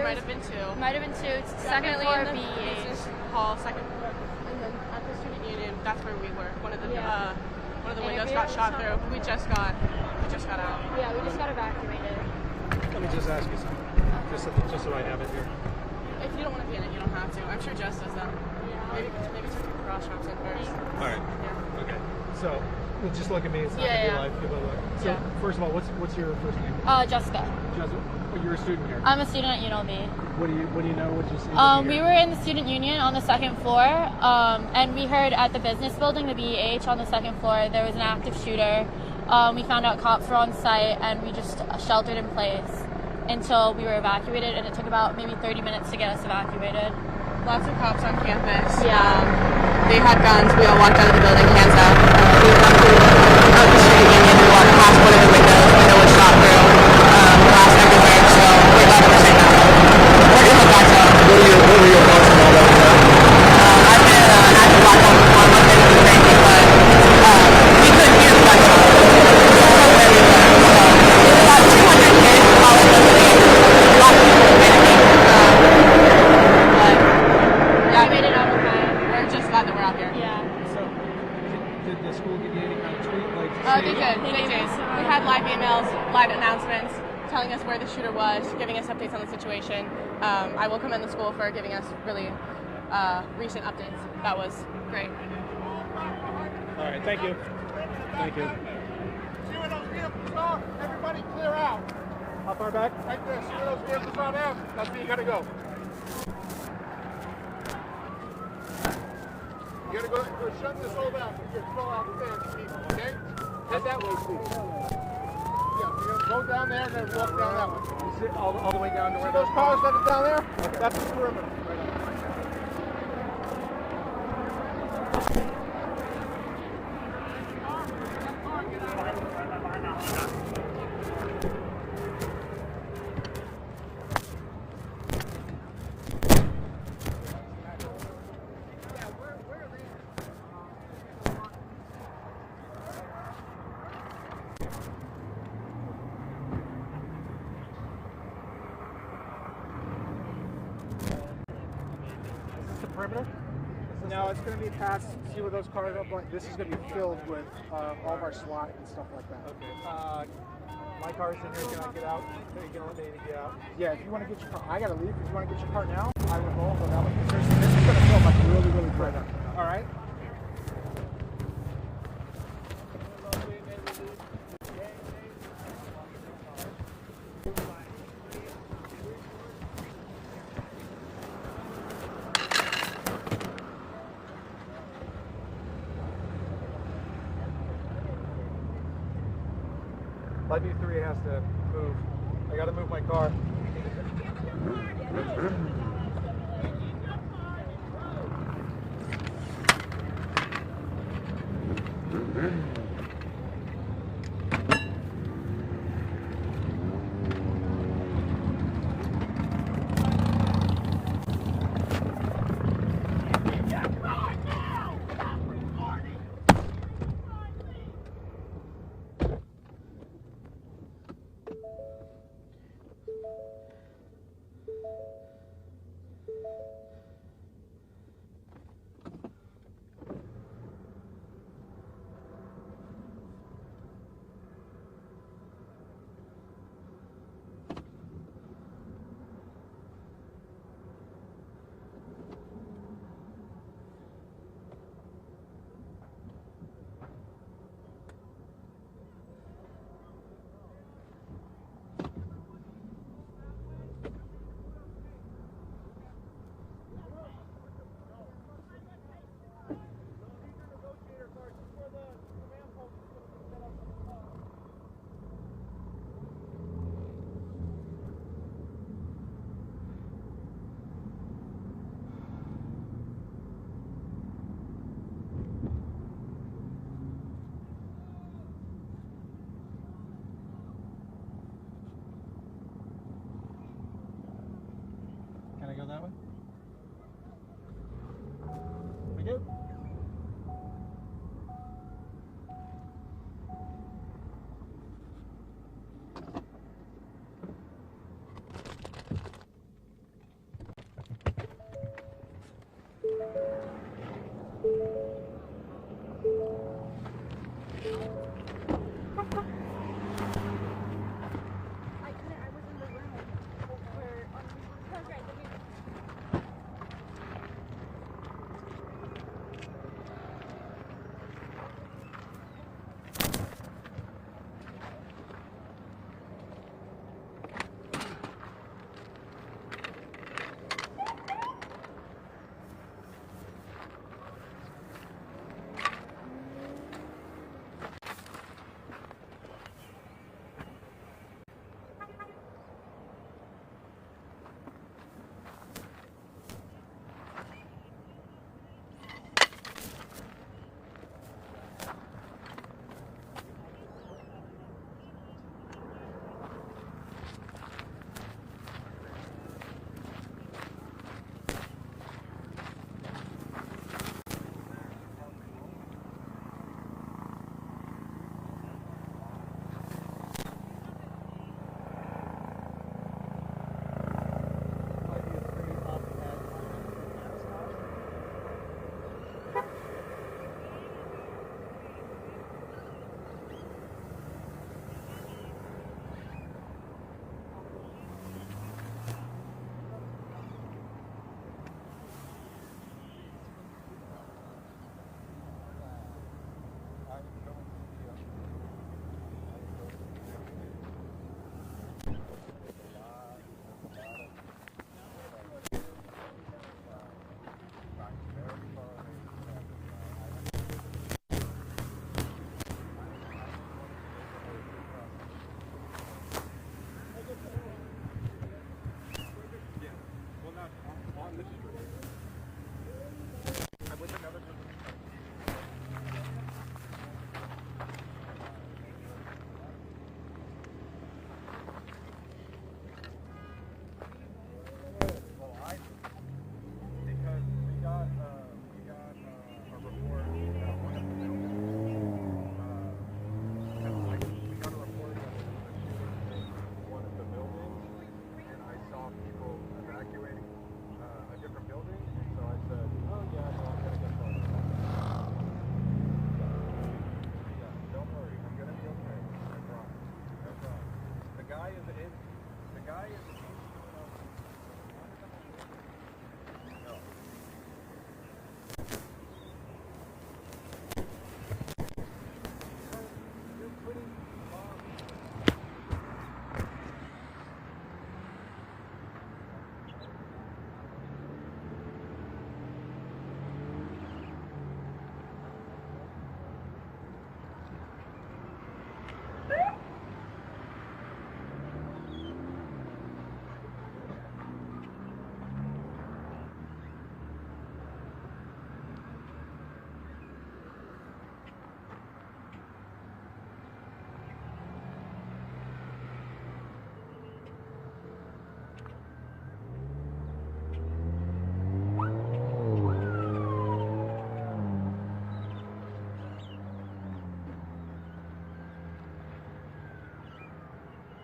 might have been two. Might have been two. It's second floor in the B8. business hall, second floor, and then at the student union. That's where we were. One of the windows got shot through. We just got out. Yeah, we just got evacuated. Let me just ask you something, just so I have it here. If you don't want to be in it, you don't have to. I'm sure Jess does that. Yeah. Maybe check your cross drops in first. All right. Yeah. Okay. So, just look at me. It's not gonna be live. Give it a look. So, first of all, what's your first name? Jessica. Jessica. Oh, you're a student here. I'm a student at UNLV. What do you know? What you see? We were in the student union on the second floor, and we heard at the business building, the BEH on the second floor, there was an active shooter. We found out cops were on site, and we just sheltered in place until we were evacuated, and it took about maybe 30 minutes to get us evacuated. Lots of cops on campus. Yeah. They had guns. We all walked out of the building, hands up. We went out the student union. We walked past one of the windows. The window was shot through. Glass everywhere. So we're glad that we're safe now. We're going to back up. What were your thoughts on all that? I've been an active black hole before. I'm not going to do crazy, but we couldn't hear the gunshot. So I don't know where we were. So there's about 200 kids following us. A lot of people were panicking. Yeah, we made it out okay. We're just glad that we're out here. Yeah. So, did the school give you any kind of tweet? They did. They did. We had live emails, live announcements, telling us where the shooter was, giving us updates on the situation. I will commend the school for giving us really recent updates. That was great. All right. Thank you. Thank you. See where those vehicles are? Everybody clear out. How far back? Right there. See where those vehicles are now? That's where you gotta go. You gotta go shut this all down. You can throw out fans, people, okay? Head that way, please. Yeah, you're gonna go down there and then walk down that way. Is it all the way down to See where those cars that are down there? That's the perimeter. Right on. Perimeter? No, it's going to be past, see where those cars are, this is going to be filled with all of our SWAT and stuff like that. Okay. My car's in here. Can I get out? Are you going to let me get out? Yeah, if you want to get your car, I got to leave. If you want to get your car now, I will roll for that one. This is going to fill like really, really bright up. All right? Levy 3 has to move. I got to move my car.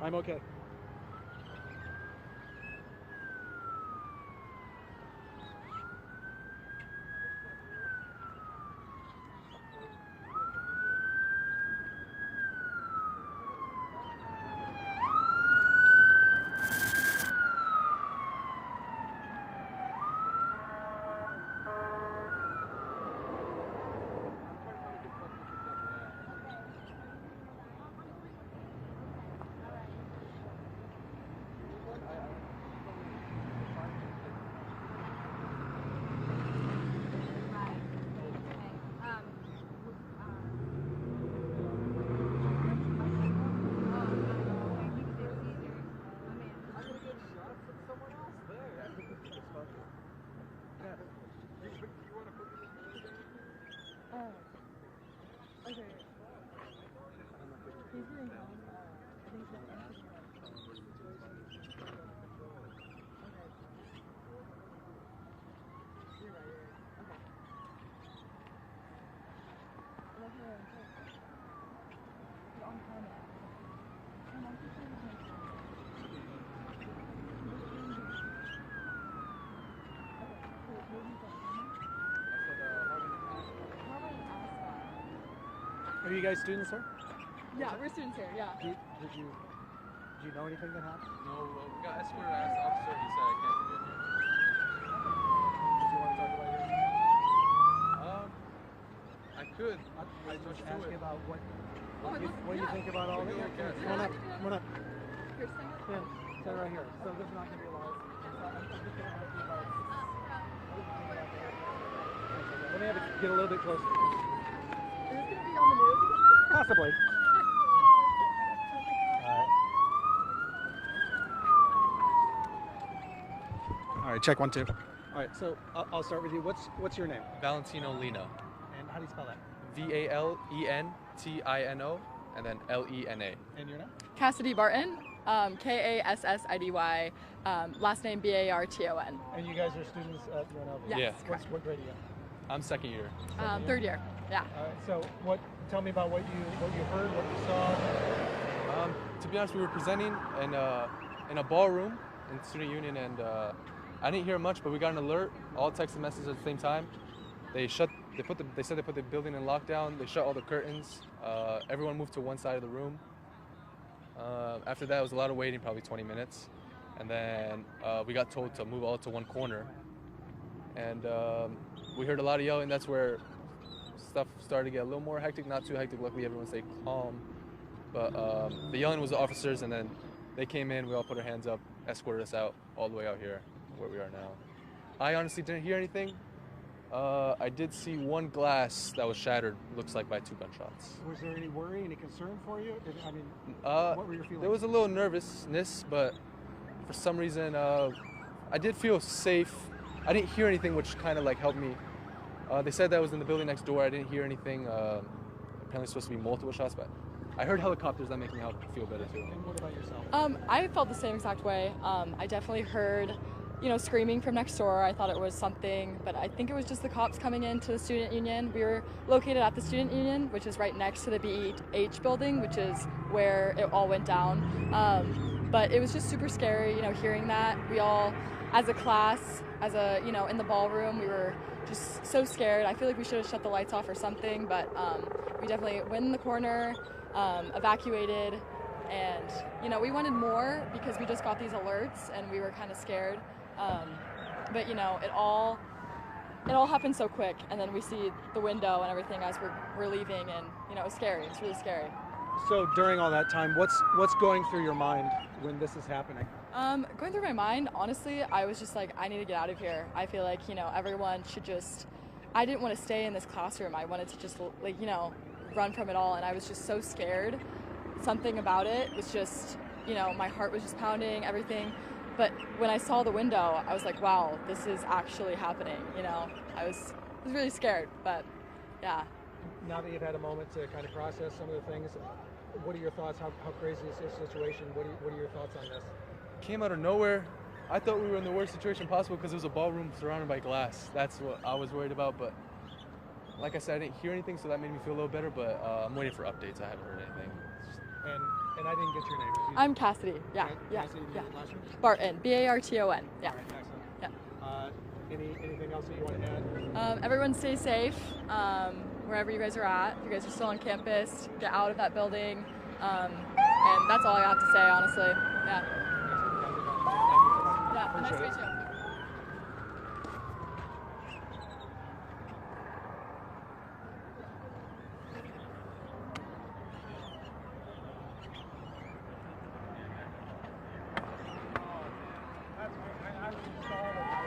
I'm okay. Are you guys students here? Yeah, we're students here, yeah. Do you know anything that happened? No, we got escorted. I asked the officer. He said I can't be in here. Did you want to talk about your I could. I just do ask it. you about what Oh, you think about all this. Go, Here, go. come on up. Come on up. Here, stand up. Stand right here. So this is not going to be live. I'm just going to ask you about. Let me have it get a little bit closer. Is this going to be on the news? Possibly. All right, check 1, 2. All right, so I'll start with you. What's your name? Valentino Lena. And how do you spell that? Valentino, and then Lena. And your name? Cassidy Barton, Kassidy, last name Barton. And you guys are students at UNLV? Yes, Yeah. correct. What grade are you in? I'm second year. Third year, yeah. All right, so tell me about what you heard, what you saw. To be honest, we were presenting in a ballroom in student union, and I didn't hear much, but we got an alert, all text and messages at the same time. They said they put the building in lockdown. They shut all the curtains. Everyone moved to one side of the room. After that, it was a lot of waiting, probably 20 minutes. And then we got told to move all to one corner. And we heard a lot of yelling. That's where stuff started to get a little more hectic, not too hectic. Luckily, everyone stayed calm. But the yelling was the officers, and then they came in. We all put our hands up, escorted us out all the way out here, where we are now. I honestly didn't hear anything. I did see one glass that was shattered, looks like by 2 gunshots. Was there any worry, any concern for you? What were your feelings? There was a little nervousness, but for some reason, I did feel safe. I didn't hear anything, which kind of like helped me. They said that I was in the building next door. I didn't hear anything. Apparently, supposed to be multiple shots, but I heard helicopters. That make me feel better too. And what about yourself? I felt the same exact way. I definitely heard, screaming from next door. I thought it was something, but I think it was just the cops coming into the student union. We were located at the student union, which is right next to the BEH building, which is where it all went down. But it was just super scary, hearing that. We all, as a class, in the ballroom, we were just so scared. I feel like we should have shut the lights off or something, but we definitely went in the corner, evacuated, and we wanted more because we just got these alerts and we were kind of scared. But it all happened so quick, and then we see the window and everything as we're leaving, and it was scary. It's really scary. So during all that time, what's going through your mind when this is happening? Going through my mind, honestly, I was just like, I need to get out of here. I feel like, everyone should just, I didn't want to stay in this classroom. I wanted to just, run from it all, and I was just so scared. Something about it was just, my heart was just pounding, everything. But when I saw the window, I was like, wow, this is actually happening, I was really scared, but yeah. Now that you've had a moment to kind of process some of the things, what are your thoughts? How crazy is this situation? What are your thoughts on this? Came out of nowhere. I thought we were in the worst situation possible because it was a ballroom surrounded by glass. That's what I was worried about, but like I said, I didn't hear anything, so that made me feel a little better, but I'm waiting for updates. I haven't heard anything. And I didn't get your name. I'm Cassidy. Yeah, Right? yeah, Cassidy, yeah. last name? Barton, Barton. Yeah. All right, excellent. Yeah. Anything else that you want to add? Everyone stay safe wherever you guys are at. If you guys are still on campus, get out of that building. And that's all I have to say, honestly. Yeah. Yeah, nice to meet you. I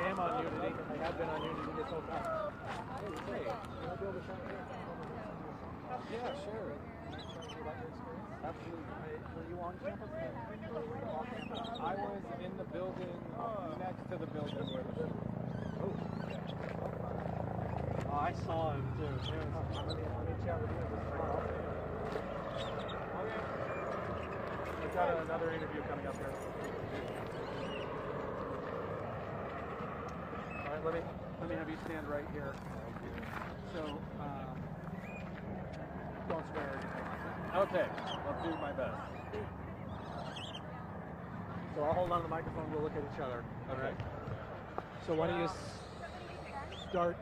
am on Unity. I have been on Unity this whole time. Hey, you want to build a shot here? Yeah, sure. Absolutely. Were you on campus? I was in the building next to the building where the Oh, I saw him too. Let me chat with you tomorrow. Okay. I've got another interview coming up here. All right, let me have you stand right here. So, don't swear or anything like that. Okay, I'll do my best. So I'll hold on to the microphone. We'll look at each other. All right. So why don't you start?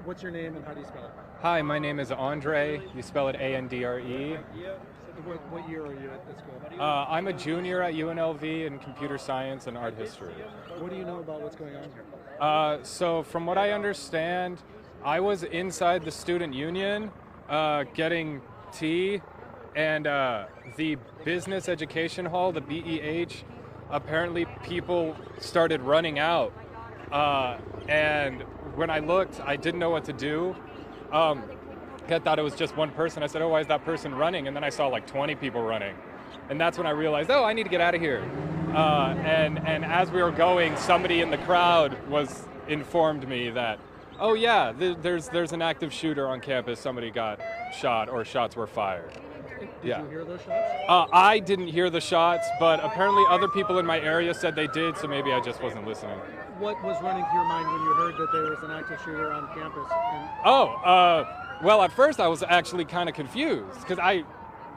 What's your name and how do you spell it? Hi, my name is Andre. You spell it Andre. What year are you at this school? I'm a junior at UNLV in computer science and art history. What do you know about what's going on here? So from what I understand, I was inside the student union getting tea, and the business education hall, the BEH, apparently people started running out. And when I looked, I didn't know what to do. I thought it was just one person. I said, oh, why is that person running? And then I saw like 20 people running. And that's when I realized, oh, I need to get out of here. And as we were going, somebody in the crowd informed me that, oh yeah, there's an active shooter on campus. Somebody got shot or shots were fired. Did you hear those shots? I didn't hear the shots, but apparently other people in my area said they did, so maybe I just wasn't listening. What was running through your mind when you heard that there was an active shooter on campus? Well, at first I was actually kind of confused, because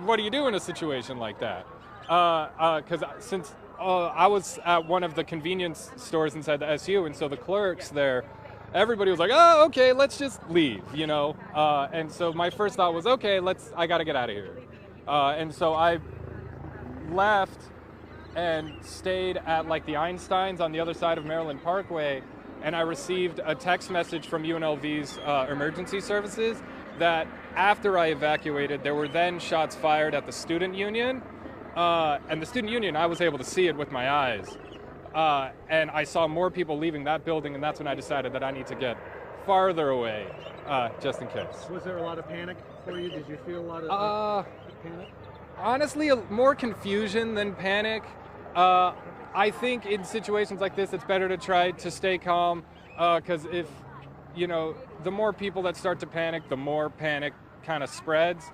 what do you do in a situation like that? Because since I was at one of the convenience stores inside the SU, and so the clerks there, everybody was like, oh, okay, let's just leave, you know? And so my first thought was, okay, I gotta get out of here. And so I left and stayed at like the Einsteins on the other side of Maryland Parkway, and I received a text message from UNLV's emergency services that after I evacuated, there were then shots fired at the student union. And the student union, I was able to see it with my eyes. And I saw more people leaving that building, and that's when I decided that I need to get farther away, just in case. Was there a lot of panic for you? Did you feel a lot of panic? Honestly, more confusion than panic. I think in situations like this, it's better to try to stay calm, because if, the more people that start to panic, the more panic kind of spreads.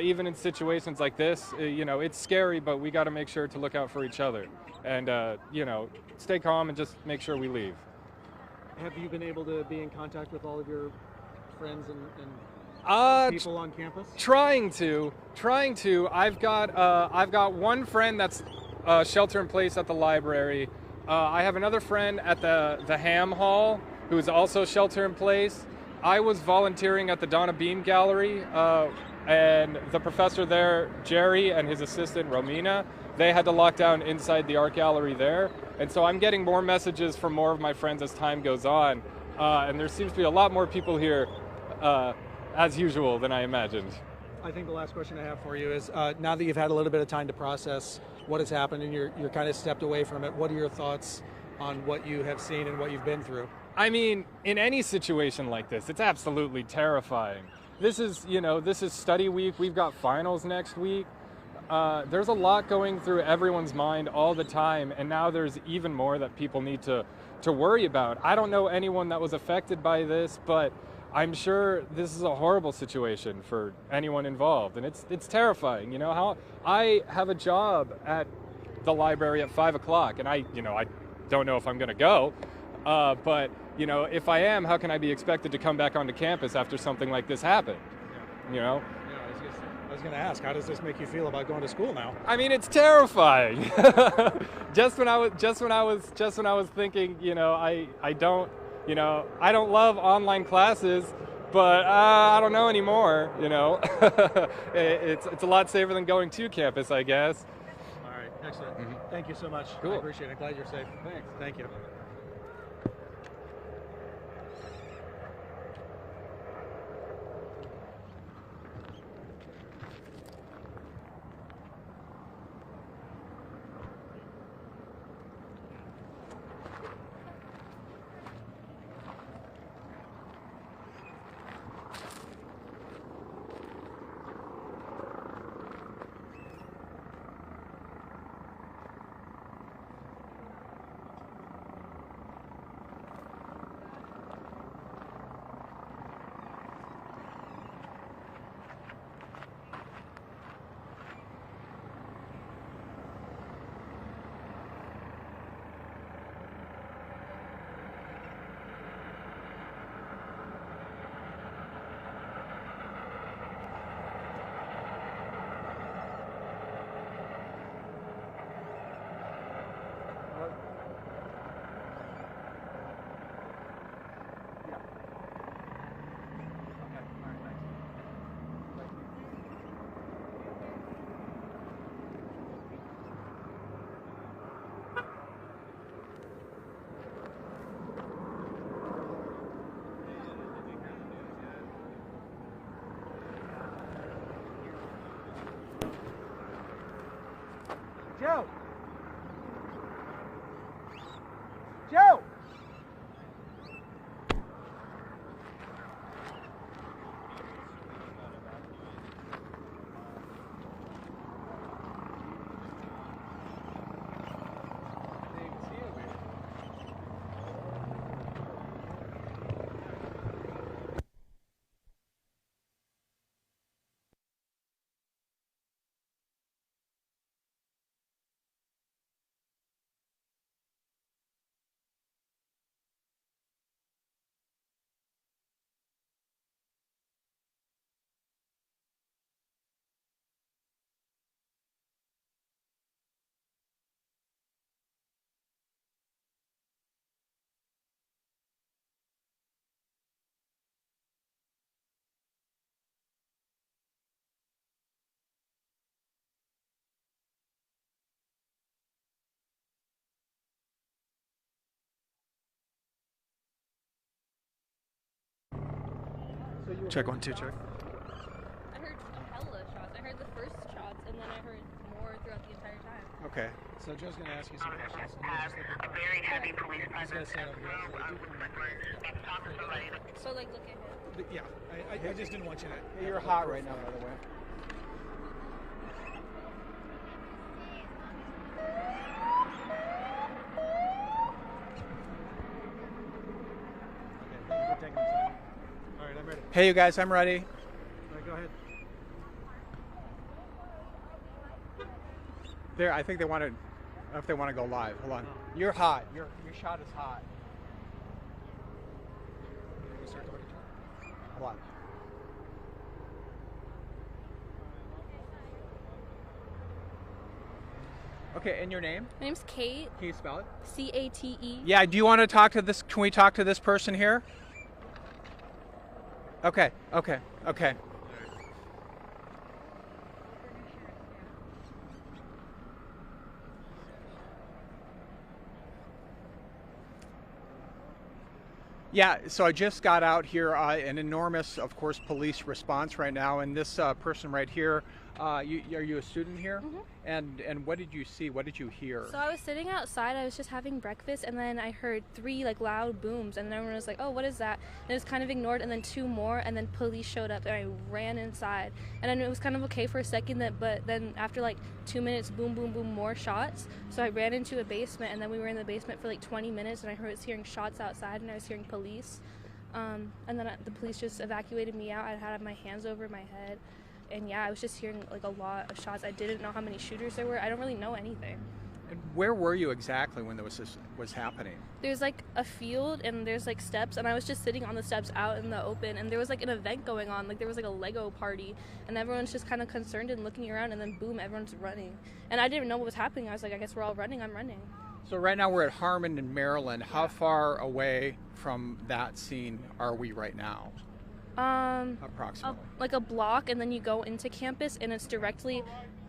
Even in situations like this, it's scary, but we got to make sure to look out for each other and, stay calm and just make sure we leave. Have you been able to be in contact with all of your friends and people on campus? Trying to. I've got one friend that's shelter in place at the library. I have another friend at the Ham Hall who is also shelter in place. I was volunteering at the Donna Beam Gallery, and the professor there, Jerry, and his assistant, Romina, they had to lock down inside the art gallery there. And so I'm getting more messages from more of my friends as time goes on. And there seems to be a lot more people here, as usual, than I imagined. I think the last question I have for you is, now that you've had a little bit of time to process what has happened and you're kind of stepped away from it, what are your thoughts on what you have seen and what you've been through? I mean, in any situation like this, it's absolutely terrifying. This is study week. We've got finals next week. There's a lot going through everyone's mind all the time, and now there's even more that people need to worry about. I don't know anyone that was affected by this, but I'm sure this is a horrible situation for anyone involved, and it's terrifying. How I have a job at the library at 5 o'clock, and I don't know if I'm going to go, but if I am, how can I be expected to come back onto campus after something like this happened? Yeah, I was going to ask, how does this make you feel about going to school now? I mean, it's terrifying. just when I was thinking, I don't love online classes, but I don't know anymore. It's a lot safer than going to campus, I guess. All right, excellent. Thank you so much. Cool. I appreciate it. Glad you're safe. Thanks. Thank you. Joe! Joe! Check 1, 2, check. I heard a hella shots. I heard the first shots, and then I heard more throughout the entire time. Okay. So Joe's going to ask you some questions. Have a very heavy police presence in stand the up here. room. Talk to somebody. So, like, look at him. Yeah, I just didn't want you to... You're hot right now, by the way. Okay, thank you for taking the time. All right, I'm ready. Hey, you guys, I'm ready. All right, go ahead. There, I think they want to. If they want to go live, hold on. You're hot. Your shot is hot. Hold on. Okay, and your name? My name's Kate. Can you spell it? C-A-T-E. Yeah. Do you want to talk to this? Can we talk to this person here? Okay. Okay. Okay. Yeah, so I just got out here, an enormous, of course, police response right now, and this person right here, are you a student here? Mhm. And what did you see? What did you hear? So I was sitting outside, I was just having breakfast, and then I heard 3 like loud booms, and everyone was like, oh, what is that? And it was kind of ignored, and then 2 more, and then police showed up, and I ran inside. And then it was kind of okay for a second, but then after like 2 minutes, boom, boom, boom, more shots. So I ran into a basement, and then we were in the basement for like 20 minutes, and I was hearing shots outside, and I was hearing police. And then the police just evacuated me out. I had my hands over my head. And yeah, I was just hearing like a lot of shots. I didn't know how many shooters there were. I don't really know anything. And where were you exactly when this was happening? There's like a field and there's like steps, and I was just sitting on the steps out in the open, and there was like an event going on, like there was like a Lego party, and everyone's just kind of concerned and looking around, and then boom, everyone's running. And I didn't know what was happening. I was like, I guess we're all running, I'm running. So right now we're at Harmon in Maryland. How far away from that scene are we right now? Approximately. Like a block, and then you go into campus, and it's directly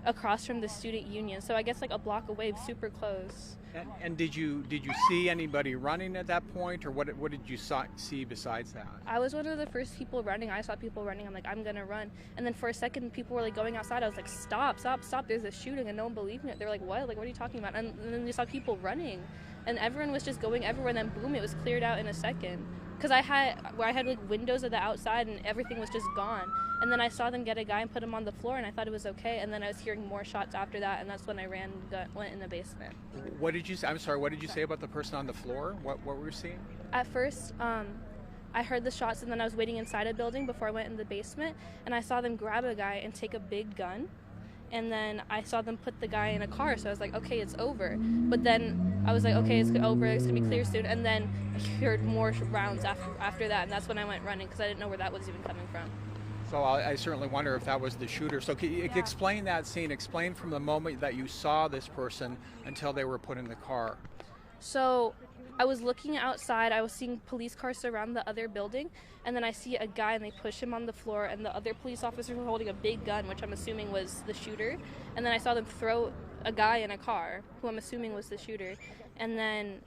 across from the student union. So I guess like a block away, super close. And did you see anybody running at that point, or what did you see besides that? I was one of the first people running. I saw people running. I'm like, I'm gonna run. And then for a second, people were like going outside. I was like, stop, stop, stop. There's a shooting, and no one believed me. They're like, what? Like, what are you talking about? And then you saw people running, and everyone was just going everywhere. And then boom, it was cleared out in a second. Because I had like windows of the outside, and everything was just gone. And then I saw them get a guy and put him on the floor, and I thought it was okay. And then I was hearing more shots after that, and that's when I went in the basement. What did you say? I'm sorry. What did you say about the person on the floor? What were you seeing? At first, I heard the shots, and then I was waiting inside a building before I went in the basement, and I saw them grab a guy and take a big gun. And then I saw them put the guy in a car, so I was like, okay, it's over. But then I was like, okay, it's over, it's gonna be clear soon. And then I heard more rounds after that, and that's when I went running, because I didn't know where that was even coming from. So I certainly wonder if that was the shooter. So can you explain that scene? Explain from the moment that you saw this person until they were put in the car. So I was looking outside, I was seeing police cars surround the other building, and then I see a guy and they push him on the floor, and the other police officers were holding a big gun, which I'm assuming was the shooter. And then I saw them throw a guy in a car, who I'm assuming was the shooter. And then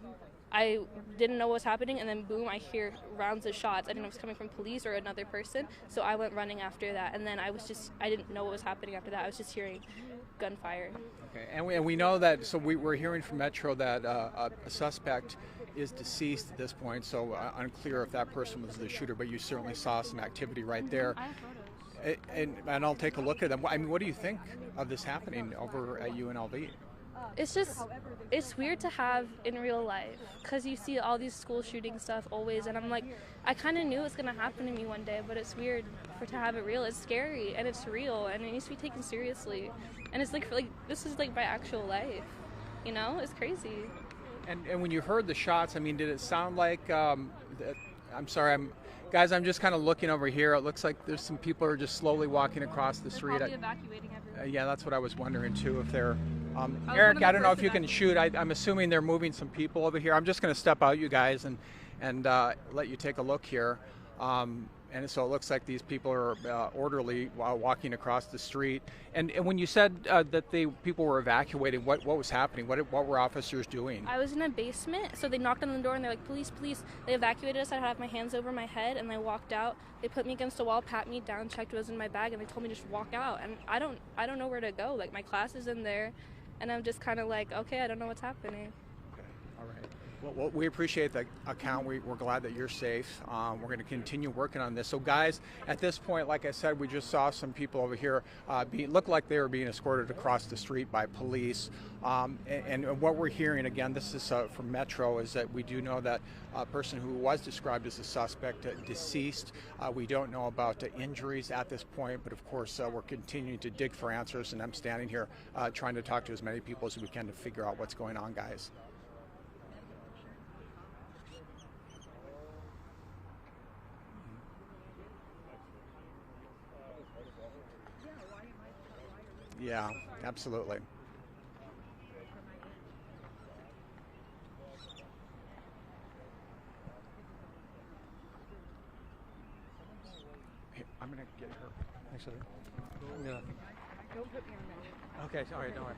I didn't know what was happening, and then boom, I hear rounds of shots. I didn't know if it was coming from police or another person, so I went running after that. And then I didn't know what was happening after that. I was just hearing gunfire. Okay, and we know that, so we're hearing from Metro that a suspect is deceased at this point, so unclear if that person was the shooter, but you certainly saw some activity right there. I have photos. And I'll take a look at them. I mean, what do you think of this happening over at UNLV? It's weird to have in real life, because you see all these school shooting stuff always, and I'm like, I kind of knew it was going to happen to me one day, but it's weird to have it real. It's scary, and it's real, and it needs to be taken seriously. And it's like this is like my actual life, you know? It's crazy. And when you heard the shots, I mean, did it sound like, I'm sorry, guys, I'm just kind of looking over here. It looks like there's some people who are just slowly walking across the street. They're probably evacuating everyone. Yeah, that's what I was wondering too, if they're, Eric, I don't know if you can shoot. I'm assuming they're moving some people over here. I'm just going to step out, you guys, and let you take a look here. And so it looks like these people are orderly while walking across the street. And when you said that people were evacuating, what was happening? What were officers doing? I was in a basement, so they knocked on the door and they're like, police, police. They evacuated us. I had my hands over my head, and I walked out. They put me against a wall, pat me down, checked what was in my bag, and they told me to just walk out. And I don't know where to go. Like, my class is in there, and I'm just kind of like, okay, I don't know what's happening. Okay, all right. Well, we appreciate the account. We're glad that you're safe. We're going to continue working on this. So, guys, at this point, like I said, we just saw some people over here look like they were being escorted across the street by police. And what we're hearing, again, this is from Metro, is that we do know that a person who was described as a suspect deceased. We don't know about injuries at this point, but of course, we're continuing to dig for answers. And I'm standing here trying to talk to as many people as we can to figure out what's going on, guys. Yeah, absolutely. Hey, I'm gonna get her. Actually, yeah. Don't put me on that. Okay, sorry, don't worry.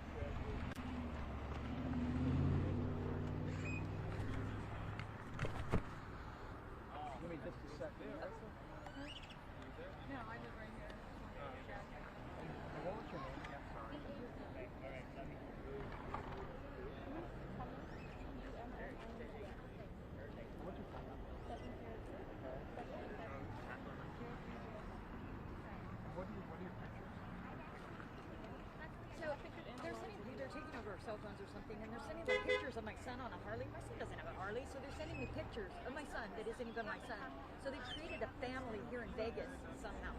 Give me just a second. No, I live right here. What was your name? They're taking over our cell phones or something, and they're sending me pictures of my son on a Harley. My son doesn't have a Harley, so they're sending me pictures of my son that isn't even my son. So they've created a family here in Vegas somehow.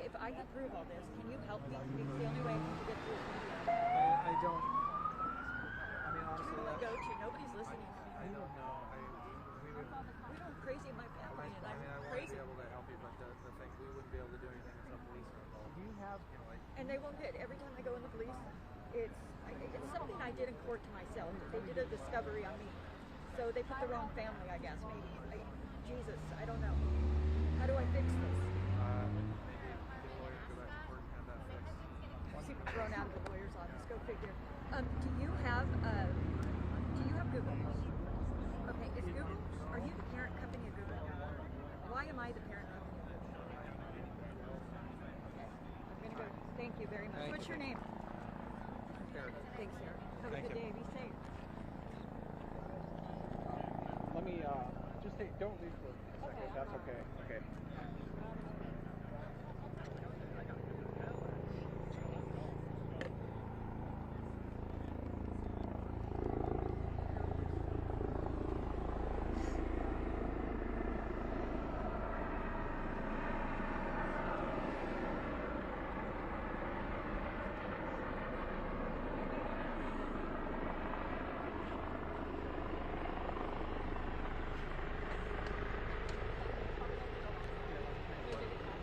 If I can prove all this, can you help me? It's the only way I can get through. I don't. I mean, honestly, Who do I go to? Nobody's listening to me. I don't know. We would. We don't crazy in my family, and I'm I want to crazy. be able to help you, but the thing we wouldn't be able to do anything until police are involved. Do you have, And they won't get, every time I go in the police, it's something I did in court to myself. They did a discovery on me. So they put the wrong family, I guess, maybe. Jesus, I don't know. How do I fix this? maybe get a lawyer to go back to court and have that fixed. See, thrown out of the lawyer's office. Go figure. Do you have Google? Okay, is Google? Are you the parent company of Google? Why am I the parent company of Google? I'm gonna go. Thank you very much. What's your name? Thanks, Sarah. Have a good day. Be safe. Let me just take. Don't leave for a second. That's okay. Okay.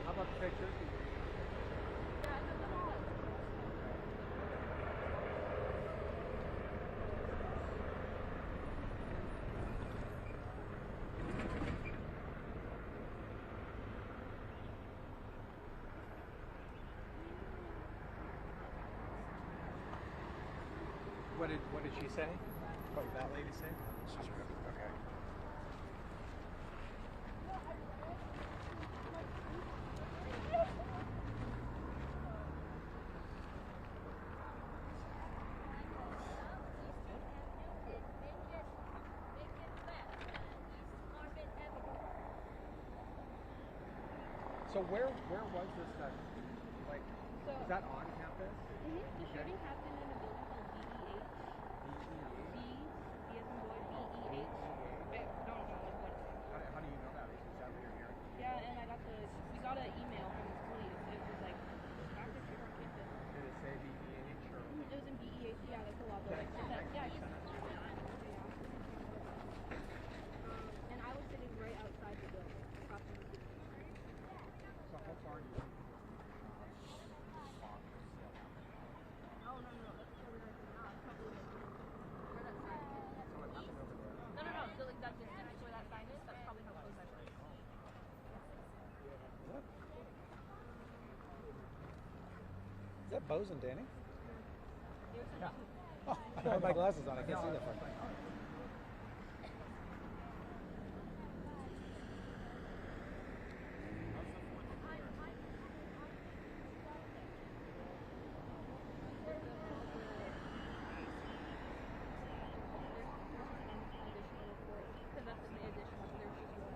How about the pictures? What did she say? What did that lady say? She's good. Okay. So where was this that, like, is that on campus? The shooting happened in a building called BEH. B as in boy, BEH. I don't know what it's in. How do you know that? Is that what you're hearing? Yeah, and we got an email from the police. It was like, active shooter on campus. Did it say BEH or? It was in BEH, yeah, that's a law building. And I was sitting right outside the building, across from the police. So how far are you? No, that's where we're at now. It's probably where that sign is. No. So like that distance where that sign is, that's probably how close I was. Is that Bose and Danny? Yeah. Oh, I don't have my glasses on. I can't see that far. Because that's in the additional. There's just one.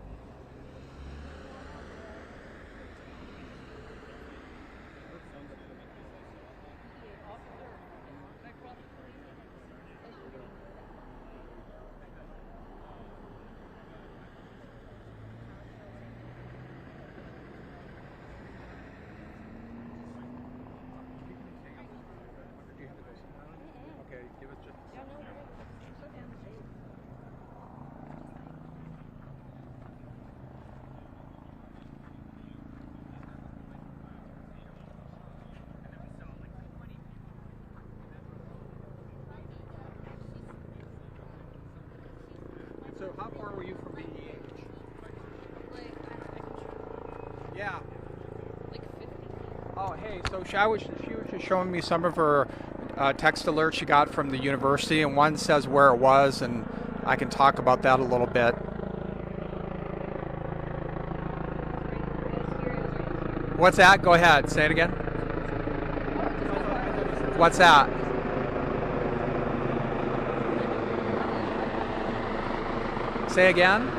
Okay, give us just. Yeah, no, it's so damn safe. So how far were you from BEH? Like, I can show Yeah. like 50 feet. Oh, hey. So she was just showing me some of her text alerts she got from the university, and one says where it was, and I can talk about that a little bit. What's that? Go ahead. Say it again. What's that? Say again.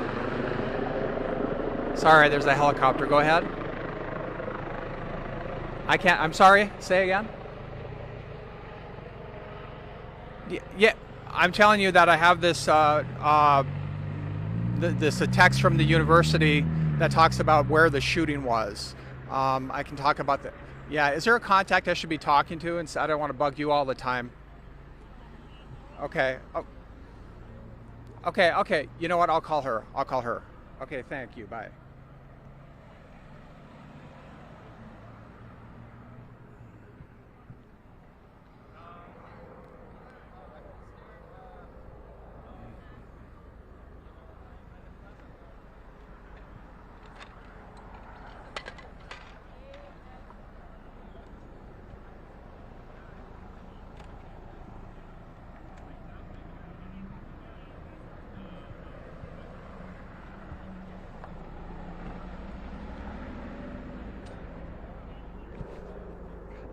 Sorry, there's a helicopter. Go ahead. I can't. I'm sorry. Say again. Yeah, I'm telling you that I have this this a text from the university that talks about where the shooting was. I can talk about that. Yeah, is there a contact I should be talking to? And I don't want to bug you all the time. Okay. Oh. Okay. You know what? I'll call her. Okay, thank you. Bye.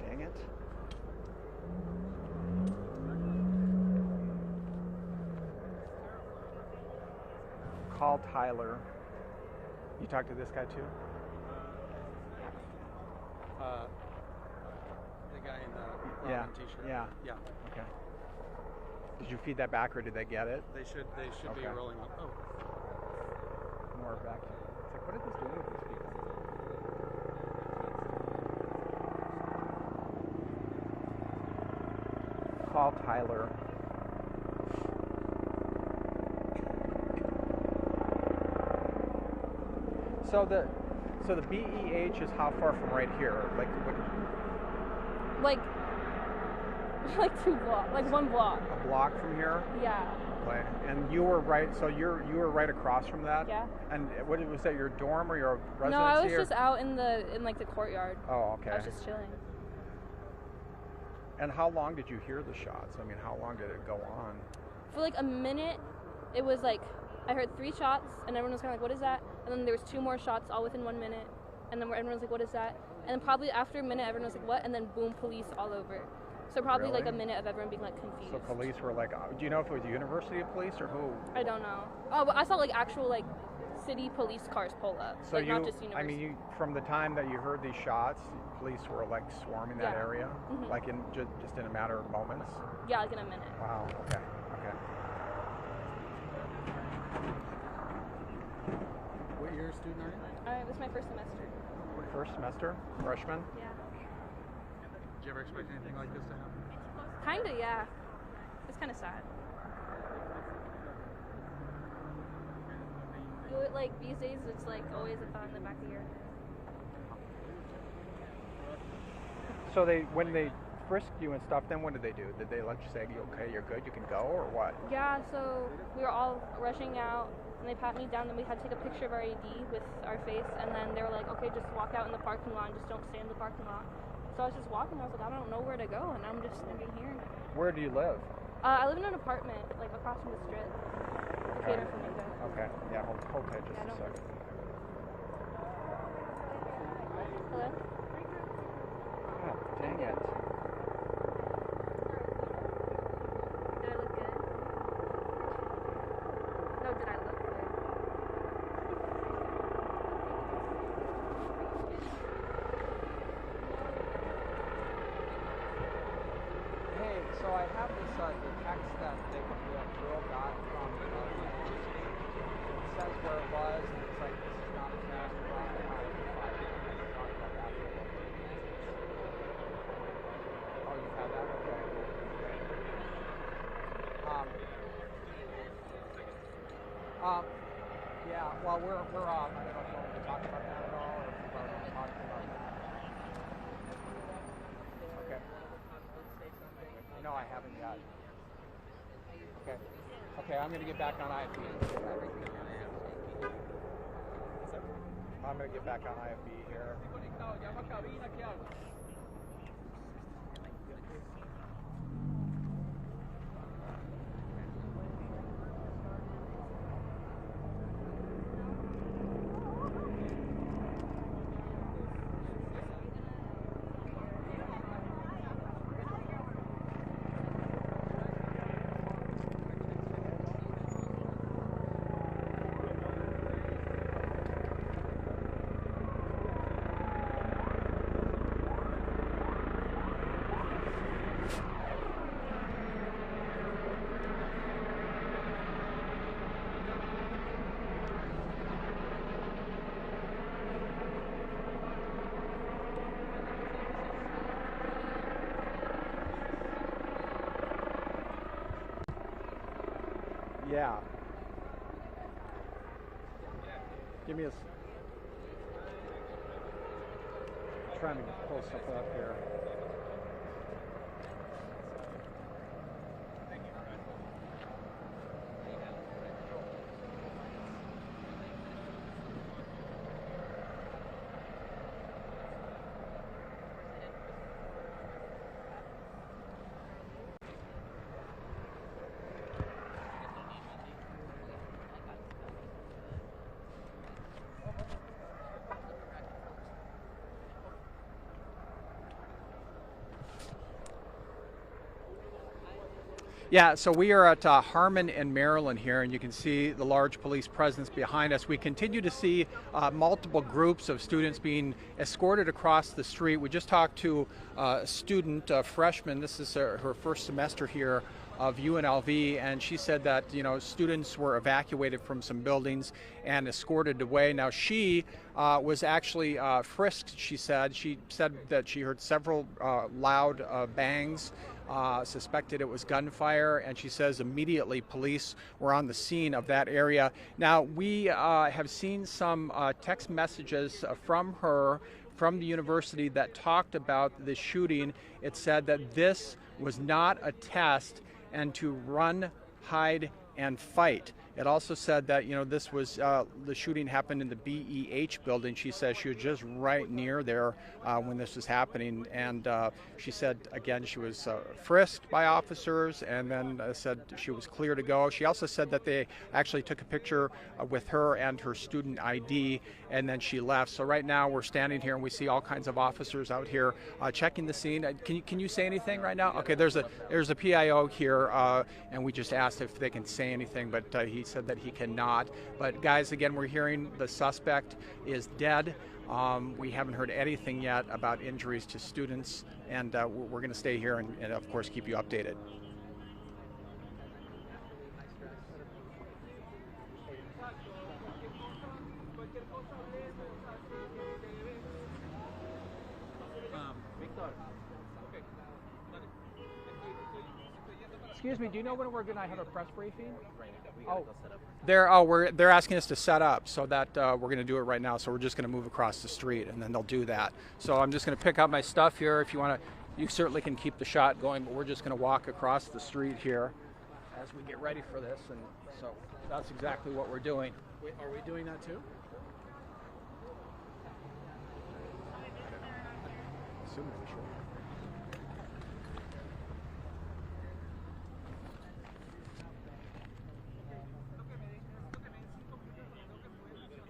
Dang it. Call Tyler. You talked to this guy too? The guy in the Yeah. ramen t-shirt. Yeah. Yeah. Okay. Did you feed that back or did they get it? They should be Okay. rolling up. Oh. More back to it's like, what is this doing with these people? Call Tyler. So the BEH is how far from right here? Like Like 2 blocks, like 1 block. a block from here? Yeah. Okay. And you were right. So you were right across from that. Yeah. And what was that? Your dorm or your residency? No, I was or- just out in the courtyard. Oh, okay. I was just chilling. And how long did you hear the shots? I mean, how long did it go on? For like a minute, it was like I heard 3 shots, and everyone was kind of like, "What is that?" And then there was 2 more shots, all within 1 minute, and then everyone was like, "What is that?" And then probably after a minute, everyone was like, "What?" And then boom, police all over. So probably like a Really? minute of everyone being like confused. So police were like, do you know if it was the University of Police or who? I don't know. Oh, but I saw like actual like city police cars pull up, So like not just university. I mean, from the time that you heard these shots, police were like swarming that Yeah. area, Mhm. like in just in a matter of moments. Yeah, like in a minute. Wow. Okay. What year student are you? It was my first semester. First semester, freshman. Yeah. Did you ever expect anything like this to happen? Kinda, yeah. It's kind of sad. Like these days, it's like always a thought in the back of your head. So when they frisked you and stuff, then what did they do? Did they let you say, okay, you're good, you can go, or what? Yeah, so we were all rushing out, and they pat me down, and we had to take a picture of our ID with our face, and then they were like, okay, just walk out in the parking lot, and just don't stay in the parking lot. So I was just walking, I was like, I don't know where to go, and I'm just standing here. Where do you live? I live in an apartment, like across from the strip. Decatur, Flamingo. Okay, yeah, hold tight just Yeah, a don't second. Hello? God dang it. Did I look good? No, did I look good? Hey, so I have this the text that the girl got from the university. It says where it was, and it's like, this is not a test. Oh, you have that? Okay. Yeah, well, we're I don't know if you want to talk about that at all, or if you want to talk about that. Okay. No, I haven't yet. Okay. Okay, I'm going to get back on IFB. I'm going to get back on IFB here. Yeah. Give me a. Trying to pull stuff up here. Yeah, so we are at Harmon and Maryland here, and you can see the large police presence behind us. We continue to see multiple groups of students being escorted across the street. We just talked to a student, a freshman. This is her first semester here of UNLV, and she said that students were evacuated from some buildings and escorted away. Now she was actually frisked. She said that she heard several loud bangs. Suspected it was gunfire, and she says immediately police were on the scene of that area. Now, we have seen some text messages from her from the university that talked about the shooting. It said that this was not a test and to run, hide, and fight. It also said that this was the shooting happened in the BEH building. She says she was just right near there when this was happening, and she said again she was frisked by officers, and then said she was clear to go. She also said that they actually took a picture with her and her student ID, and then she left. So right now we're standing here and we see all kinds of officers out here checking the scene. Can you say anything right now? Okay, there's a PIO here, and we just asked if they can say anything, but he said that he cannot. But guys, again, we're hearing the suspect is dead. We haven't heard anything yet about injuries to students, and we're going to stay here and of course keep you updated. Excuse me, do you know when we're going to have a press briefing? They're asking us to set up, so that we're going to do it right now. So we're just going to move across the street, and then they'll do that. So I'm just going to pick up my stuff here. If you want to, you certainly can keep the shot going, but we're just going to walk across the street here as we get ready for this. And so that's exactly what we're doing. Wait, are we doing that too? Assuming we should.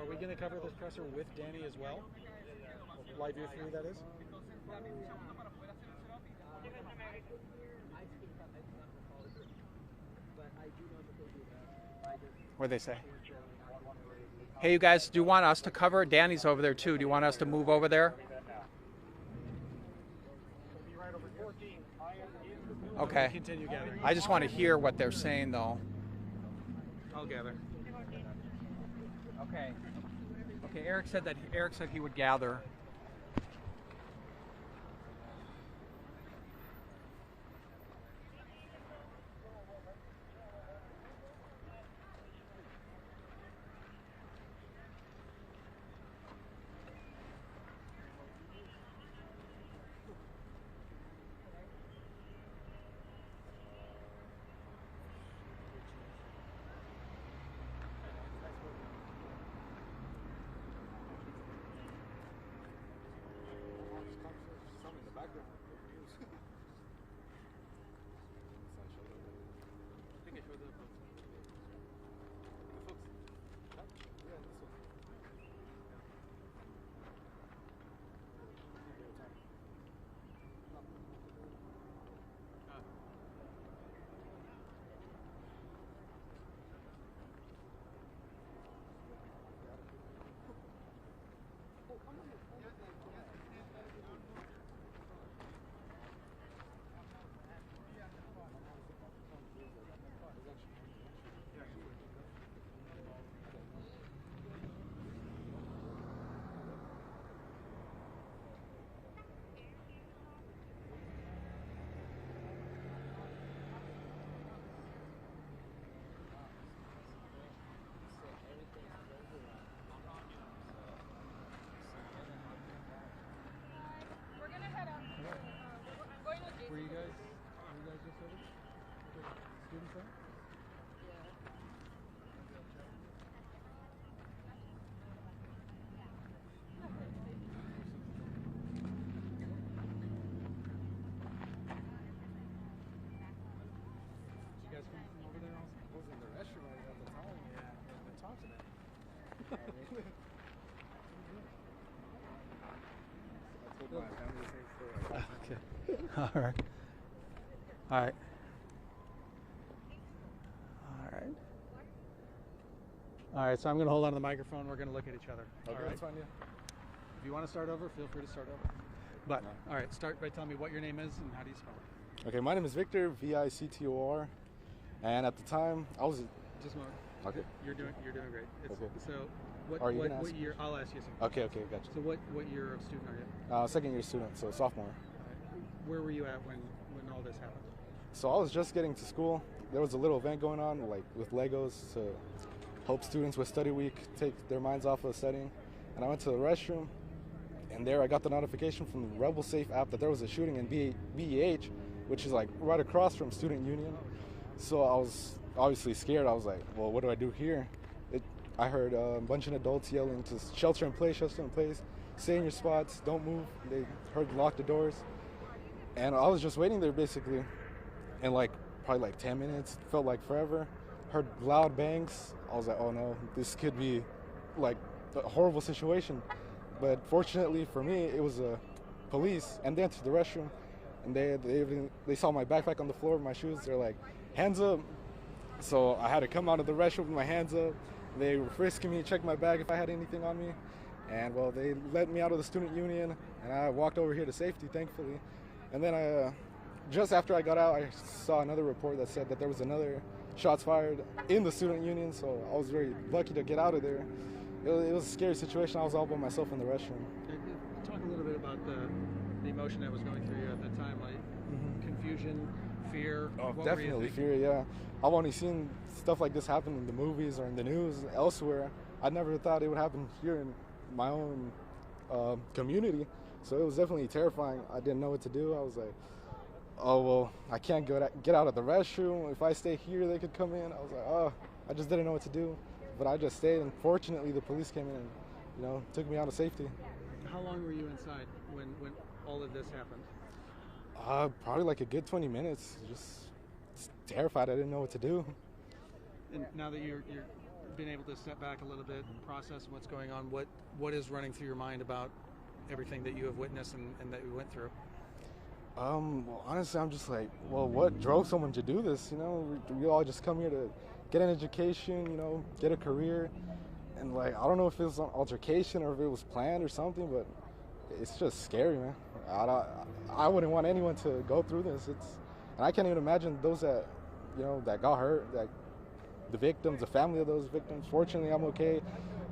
Are we going to cover this presser with Danny as well? Live view 3, that is? What do they say? Hey, you guys, do you want us to cover? Danny's over there too. Do you want us to move over there? Okay. Continue gathering. I just want to hear what they're saying, though. I'll gather. Okay. Okay. Eric said he would gather. students there? You guys come from over there also? I was in the restroom at the time. Yeah, and talk to them. I told my family the same story. Okay. All right. All right. All right. All right. So I'm going to hold on to the microphone. We're going to look at each other. Okay, All right. that's fine, yeah. If you want to start over, feel free to start over. But all right, start by telling me what your name is and how do you spell it. Okay, my name is Victor, Victor, and at the time I was. Just a moment. Okay. You're doing great. Okay. So what Are you gonna ask what me? year? I'll ask you something. Okay, gotcha. So what year of student are you? Second year student, so sophomore. Where were you at when all this happened? So I was just getting to school. There was a little event going on, like with Legos, to help students with study week take their minds off of studying. And I went to the restroom, and there I got the notification from the Rebel Safe app that there was a shooting in BEH, which is like right across from Student Union. So I was obviously scared. I was like, well, what do I do here? I heard a bunch of adults yelling to shelter in place, stay in your spots, don't move. They heard lock the doors. And I was just waiting there basically. And probably 10 minutes, felt like forever. Heard loud bangs. I was like, oh no, this could be like a horrible situation. But fortunately for me, it was police, and they entered the restroom, and they saw my backpack on the floor, my shoes. They're like, hands up. So I had to come out of the restroom with my hands up. They were frisking me, checked my bag if I had anything on me, and well, they let me out of the student union, and I walked over here to safety, thankfully. And then just after I got out, I saw another report that said that there was another shots fired in the student union, so I was very lucky to get out of there. It was a scary situation. I was all by myself in the restroom. Talk a little bit about the emotion that was going through you at that time, like confusion, fear. Oh, what definitely were you fear, yeah. I've only seen stuff like this happen in the movies or in the news elsewhere. I never thought it would happen here in my own community. So it was definitely terrifying. I didn't know what to do. I was like, oh, well, I can't get out of the restroom. If I stay here, they could come in. I was like, oh, I just didn't know what to do. But I just stayed, and fortunately the police came in and, took me out of safety. How long were you inside when all of this happened? Probably like a good 20 minutes. Just terrified. I didn't know what to do. And now that you're being able to step back a little bit and process what's going on, what is running through your mind about everything that you have witnessed and that you went through? Well, honestly, I'm just like, well, what drove someone to do this? We all just come here to get an education, get a career. And I don't know if it was an altercation or if it was planned or something, but it's just scary, man. I wouldn't want anyone to go through this. And I can't even imagine those that, that got hurt, like the victims, the family of those victims. Fortunately, I'm okay.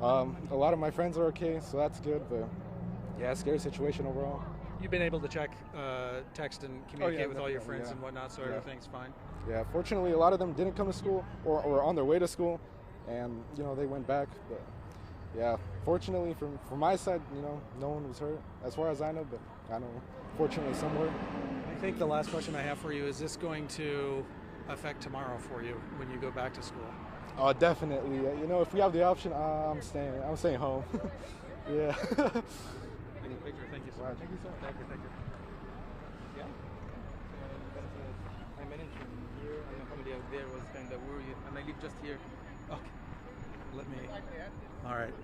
A lot of my friends are okay, so that's good. But yeah, scary situation overall. You've been able to check, text, and communicate with all your friends yeah. and whatnot, so everything's fine. Yeah, fortunately, a lot of them didn't come to school or were on their way to school, and they went back. But yeah, fortunately, from my side, no one was hurt as far as I know. But I know, fortunately, some were. I think the last question I have for you is: this going to affect tomorrow for you when you go back to school? Oh, definitely. If we have the option, I'm staying home. Yeah. Victor, thank you so much. Thank you so much. Thank you. Yeah. I managed here, and my family out there was kind of worried, and I live just here. Okay. Let me. All right.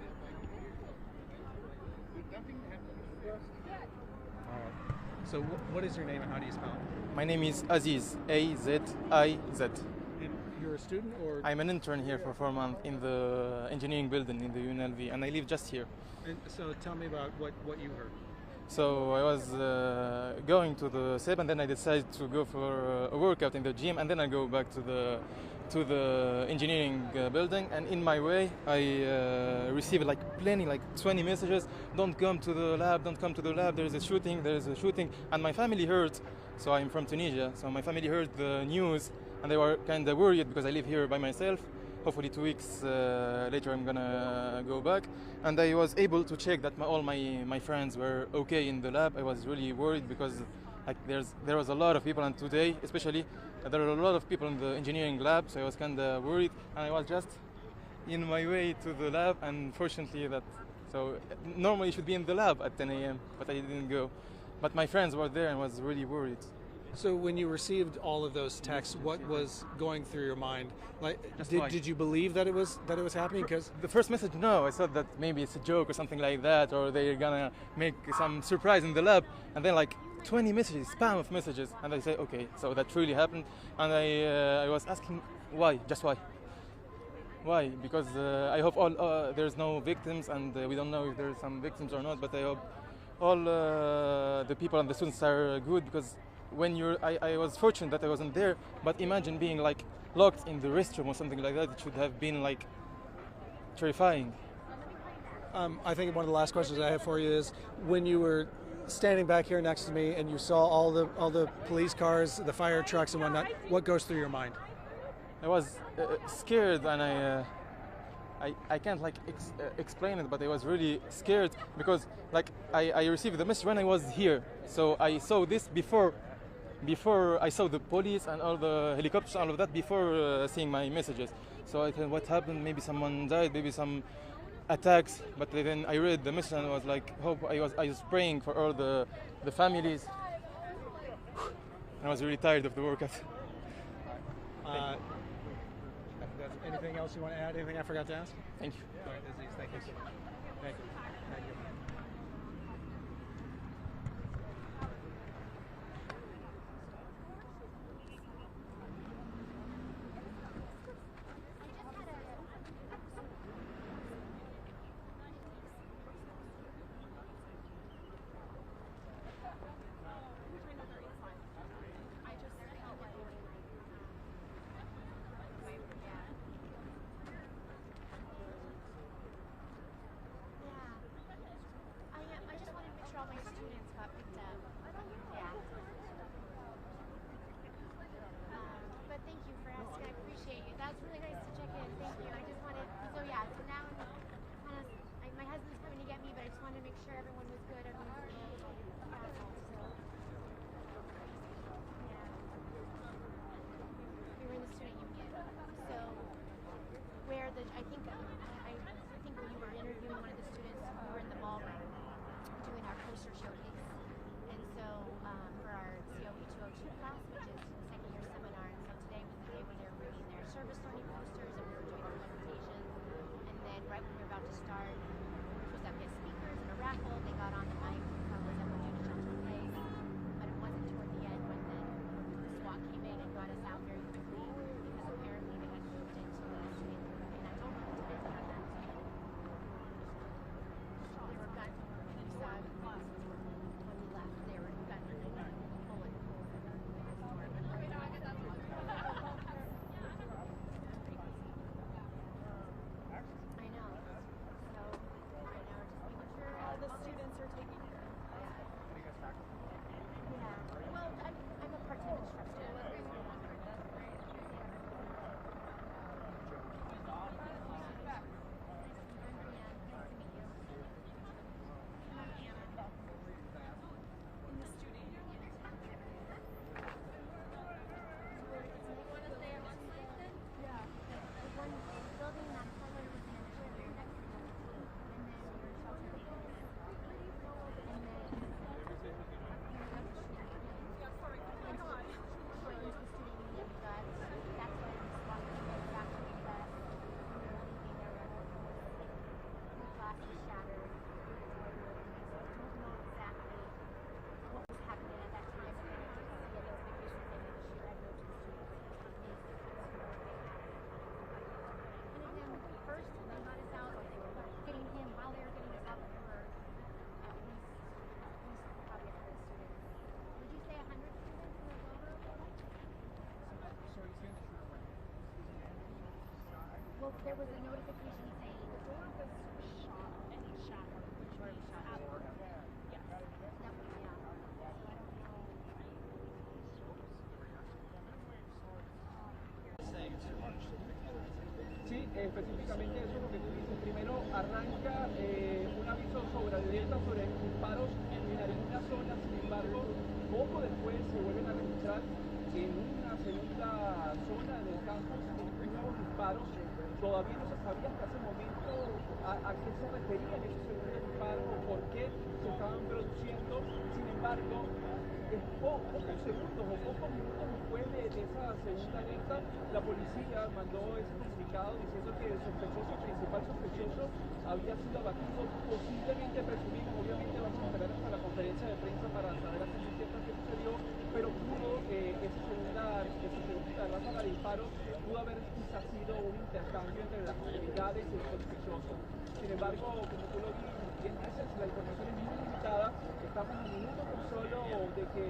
All right. So, what is your name and how do you spell it? My name is Aziz, A-Z-I-Z. And you're a student or? I'm an intern here for 4 months in the engineering building in the UNLV, and I live just here. And so tell me about what you heard. So I was going to the SEB, and then I decided to go for a workout in the gym, and then I go back to the engineering building. And in my way, I received like 20 messages. Don't come to the lab. Don't come to the lab. There is a shooting. There is a shooting. And my family heard. So I'm from Tunisia. So my family heard the news, and they were kind of worried because I live here by myself. Hopefully 2 weeks later I'm gonna go back. And I was able to check that all my friends were okay in the lab. I was really worried because Like there was a lot of people, and today especially there are a lot of people in the engineering lab, so I was kind of worried, and I was just in my way to the lab, and fortunately normally I should be in the lab at 10 a.m., but I didn't go. But my friends were there and was really worried. So when you received all of those texts, what was going through your mind? Like, Why? did you believe that it was happening? Because The first message, no, I thought that maybe it's a joke or something like that, or they're gonna make some surprise in the lab, and then like 20 messages, spam of messages, and I say, okay, so that really happened, and I was asking why, just why? Why? Because I hope there's no victims, and we don't know if there's some victims or not, but I hope all the people and the students are good, because I was fortunate that I wasn't there, but imagine being like locked in the restroom or something like that. It should have been like terrifying. I think one of the last questions I have for you is, when you were standing back here next to me and you saw all the police cars, the fire trucks and whatnot, what goes through your mind? I was scared, and I can't like explain it, but I was really scared because like I received the message when I was here, so I saw this before I saw the police and all the helicopters, all of that, before seeing my messages. So I thought, what happened? Maybe someone died, maybe some attacks. But then I read the message and I was like, hope. I was praying for all the families. I was really tired of the workout. Anything else you want to add? Anything I forgot to ask? Thank you. All right, Aziz, thank you. Thank you. Thank you. I think when you were interviewing one of the students, we were in the ballroom doing our poster showcase, and so for our COE 202 class, which is the second year seminar, and so today was the day when they were reading their service learning posters, and we were doing our presentations, and then right when we were about to start, we were supposed to have guest speakers and a raffle. They got on the mic, was that we're doing a shelter in place, but it wasn't toward the end when the SWAT came in and got us out very quickly, because apparently they had moved into the student, and I don't know what to do. There were guns on each side when we left. There were guns and bullet holes in the door. I know. So right now we're just making sure all the students are taken care of. Yeah. Well, I'm a part-time instructor. Well, there was a notification saying the door was shot and shattered. The door was shot. Yes. That was, yeah. Sí, específicamente eso es lo que tú dices. Primero arranca un aviso sobre alerta sobre disparos en algunas zonas, sin embargo poco después se vuelven a registrar en una segunda zona del campus nuevos disparos. Todavía no se sabía hasta ese momento a qué se referían esos segundos disparos o por qué se estaban produciendo. Sin embargo, pocos segundos o pocos minutos después de esa segunda alerta, la policía mandó ese comunicado diciendo que el principal sospechoso, había sido abatido, posiblemente presumimos, obviamente vamos a esperar hasta la conferencia de prensa para saber a ciencia cierta qué sucedió, pero pudo, esa segunda ráfaga de disparos pudo haber quizás sido un intercambio entre las autoridades y el sospechoso. Sin embargo, como tú lo bien dices, la información es muy limitada, estamos a minutos solo de que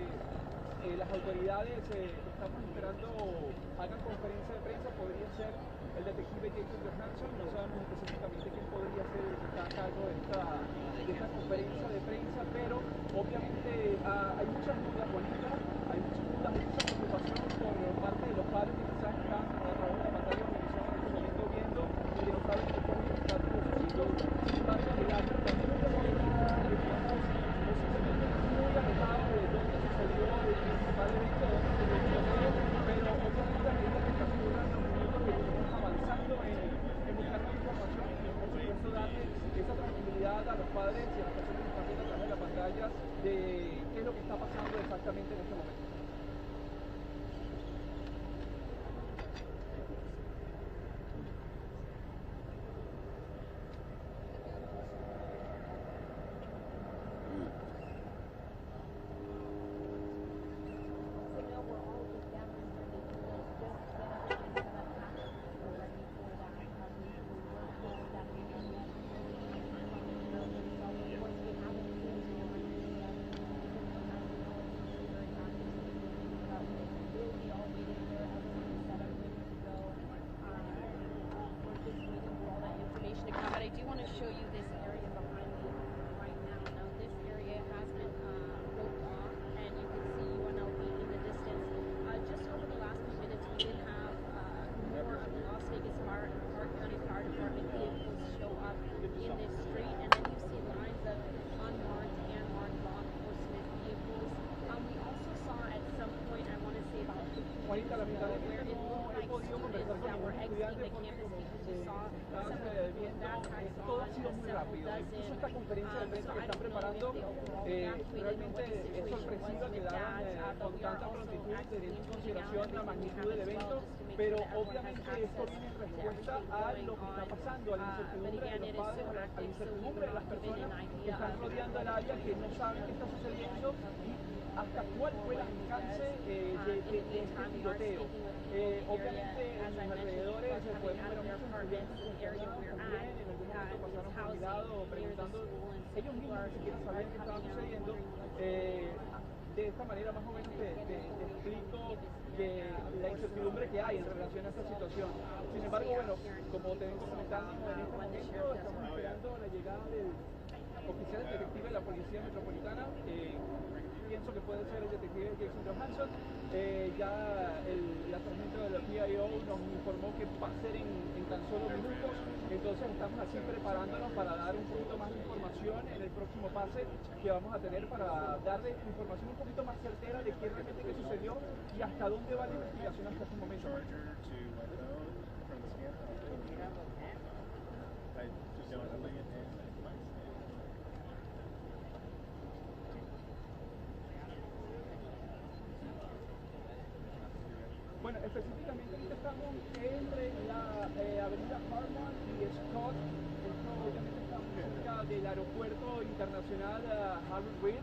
las autoridades estamos esperando hagan conferencia de prensa. Podría ser el detective Jason Johansson, no sabemos específicamente quién podría ser el que está a cargo de esta conferencia de prensa, pero obviamente hay muchas dudas, Juanita, hay muchas dudas, hay mucha preocupación por parte de los padres que quizás están a través de la pantalla de televisión en este momento viendo y que no saben cómo están sus hijos. Sin embargo, el año también muy alejado de donde sucedió el principal evento, donde se dio el tiroteo, pero obviamente a medida que transcurran los minutos seguiremos avanzando en buscar más información y por supuesto darle esa tranquilidad a los padres y a las personas que están viendo a través de la pantalla de qué es lo que está pasando exactamente en este momento. I do want to show you this area behind me right now. Now this area has been roped off, and you can see UNLV in the distance. Just over the last few minutes, we did have more of the Las Vegas Park County Fire Department vehicles show up in this street, and then you see lines of unmarked and marked law enforcement vehicles. We also saw at some point, I want to say about 15 minutes ago, where it looked like students that were exiting the campus because you saw some of the backpacks Todo ha sido muy rápido. Incluso esta conferencia de prensa que están preparando realmente es sorpresiva que daban con tanta prontitud, teniendo en consideración la magnitud del evento, pero obviamente esto viene en respuesta a lo que está pasando, a la incertidumbre de los padres, a la incertidumbre de las personas que están rodeando el área, que no saben qué está sucediendo y hasta cuál fue el alcance de este tiroteo. Obviamente en los alrededores podemos ver a muchos estudiantes también, en algún momento pasaron por mi lado preguntando, ellos mismos ni siquiera sabían qué estaba sucediendo. De esta manera más o menos te explico la incertidumbre que hay en relación a esta situación. Sin embargo, bueno, como te vengo comentando, en este momento estamos esperando la llegada del oficial detective de la Policía Metropolitana. Pienso que puede ser el detective Jason Johansson. Ya la sargento de la PIO nos informó que va a ser en tan solo minutos, entonces estamos así preparándonos para dar un poquito más de información en el próximo pase que vamos a tener para darle información un poquito más certera de qué realmente qué sucedió y hasta dónde va la investigación hasta este momento. Bueno, específicamente ahorita estamos entre la avenida Harmon y Scott. Esto obviamente estamos cerca del aeropuerto internacional Harvard Reed.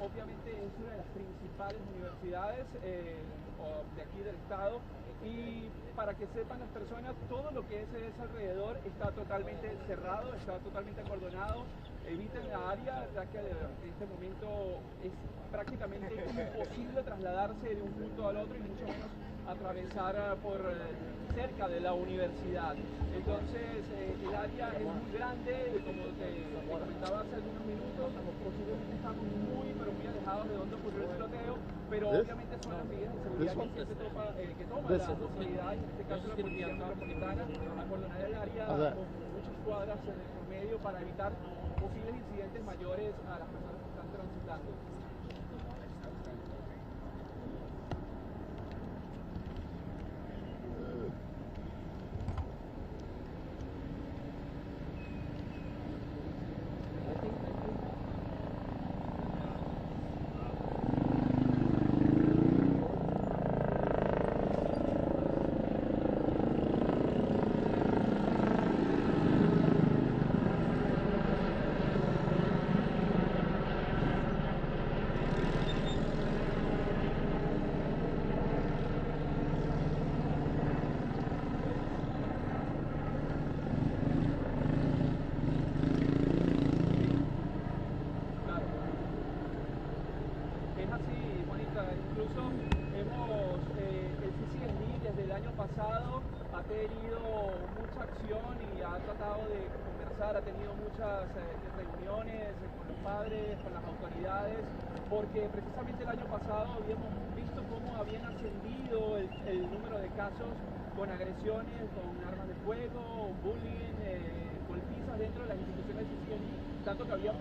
Obviamente es una de las principales universidades de aquí del estado. Y para que sepan las personas, todo lo que es alrededor está totalmente cerrado, está totalmente acordonado. Eviten la área, ya que en este momento es prácticamente imposible trasladarse de un punto al otro y mucho menos atravesar por cerca de la universidad. Entonces el área es muy grande, como te comentaba hace algunos minutos, posiblemente estamos muy pero muy alejados de donde ocurrió el tiroteo, pero obviamente son las medidas de seguridad que toma las autoridades, en este caso la Policía Metropolitana, acordonar el área con muchas cuadras en el promedio para evitar posibles incidentes mayores a las personas que están transitando. Incluso hemos, el CCSD desde el año pasado ha tenido mucha acción y ha tratado de conversar, ha tenido muchas reuniones con los padres, con las autoridades, porque precisamente el año pasado habíamos visto cómo habían ascendido el número de casos con agresiones, con armas de fuego, bullying, golpizas dentro de las instituciones del CCSD, tanto que había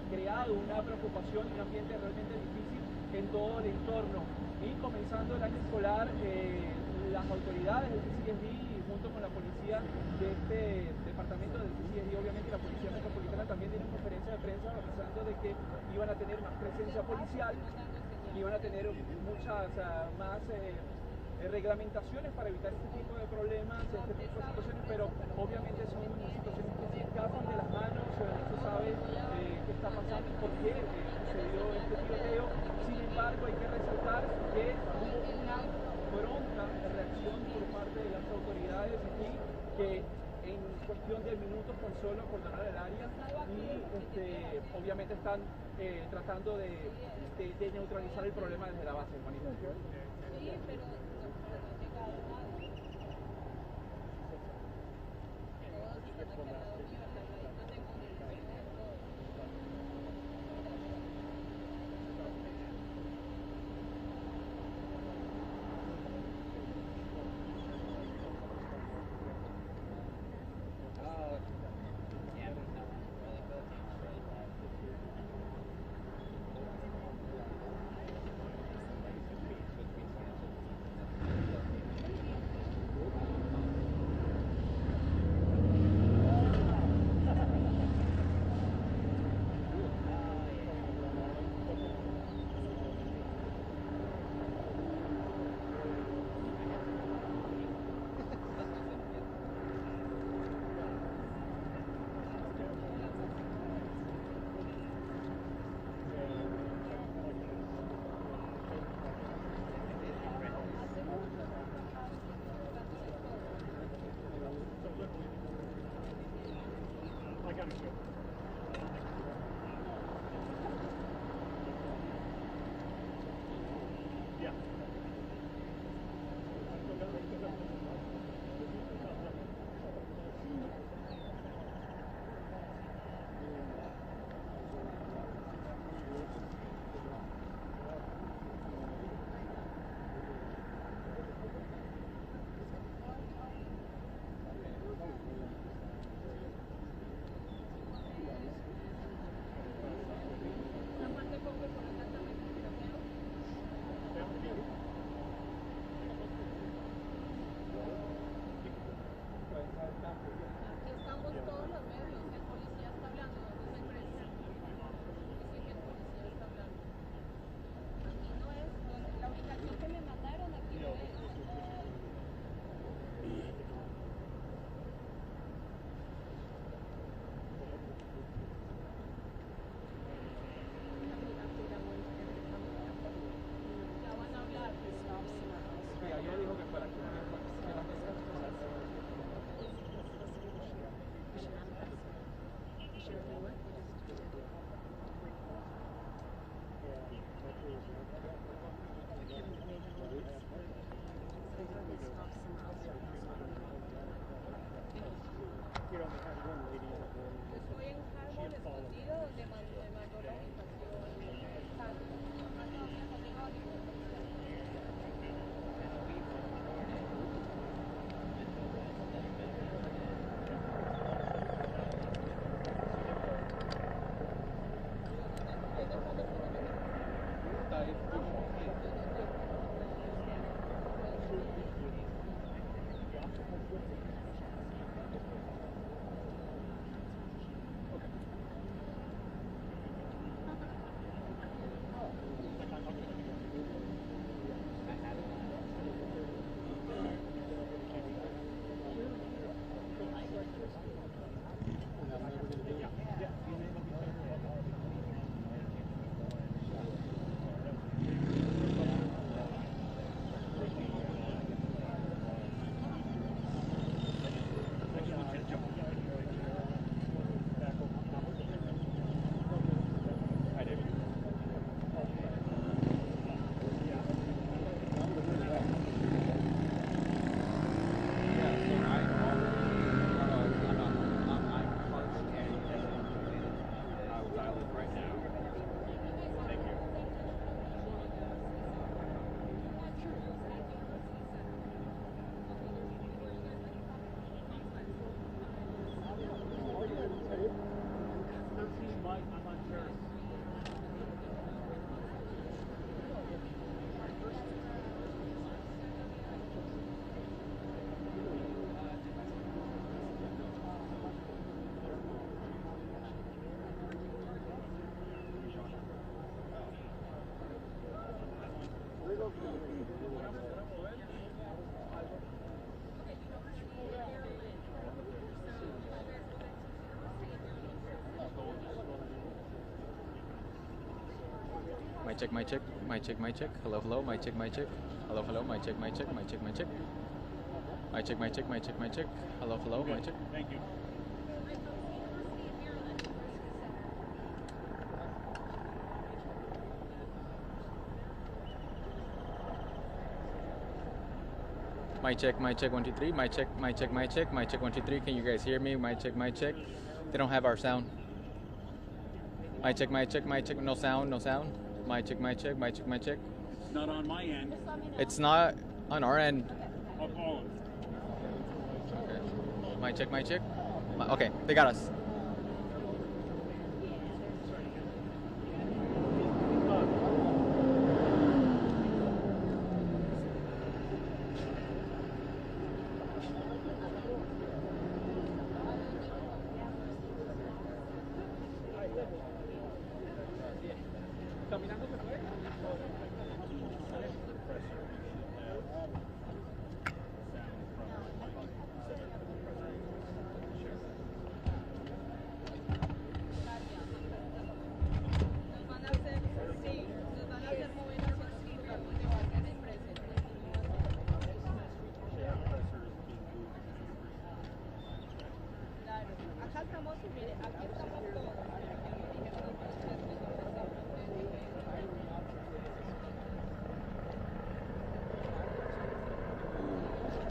creado una preocupación y un ambiente realmente difícil en todo el entorno. Y comenzando el año escolar, las autoridades del CCSD junto con la policía de este departamento del CCSD, obviamente la Policía Metropolitana también tiene una conferencia de prensa avisando de que iban a tener más presencia policial, iban a tener muchas más reglamentaciones para evitar este tipo de problemas, este tipo de situaciones, pero obviamente son situaciones que se escapan de las manos, no se sabe qué está pasando y por qué sucedió este tiroteo. Sin embargo, hay que resaltar que hubo una pronta reacción por parte de las autoridades aquí, que en cuestión de minutos tan solo acordonaron el área y obviamente están tratando de neutralizar el problema desde la base, Juanita. Sí, pero Mic check, mic check, mic check, mic check. Hello, hello, mic check, mic check. Hello, hello, mic check, mic check, mic check, mic check. Mic check, mic check, mic check, mic check. Hello, hello, mic check. Thank you. Mic check, mic check, 1, 2, 3. Mic check, mic check, mic check, mic check, 1, 2, 3. Can you guys hear me? Mic check, mic check. They don't have our sound. Mic check, mic check, mic check. No sound, no sound. Mic check, mic check, mic check, mic check. Not on my end. It's not on our end. I'll call him. Okay. Mic check, mic check. Okay, they got us.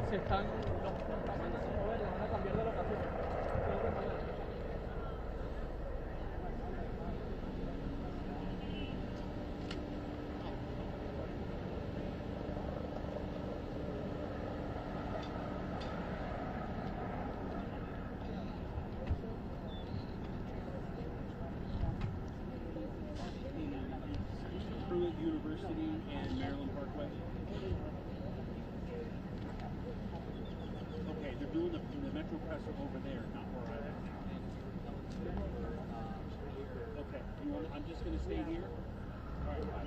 Se están mandando a mover, van a cambiar de locación. Pruitt University and Maryland Parkway. Okay, they're doing the Metro Presser over there, not where I am. Okay, I'm just going to stay here. All right, bye.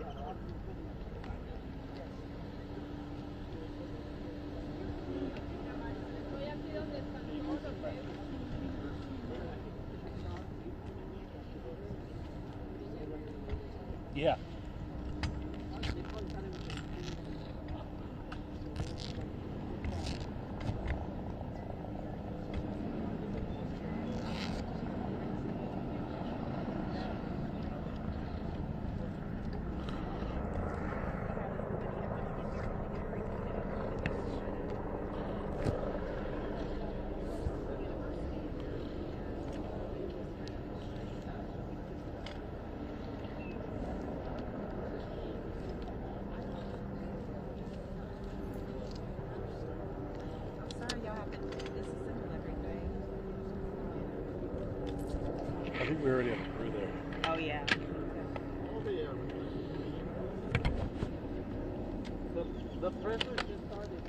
Yeah. I think we already have a crew there. Oh, yeah. The pressure just started.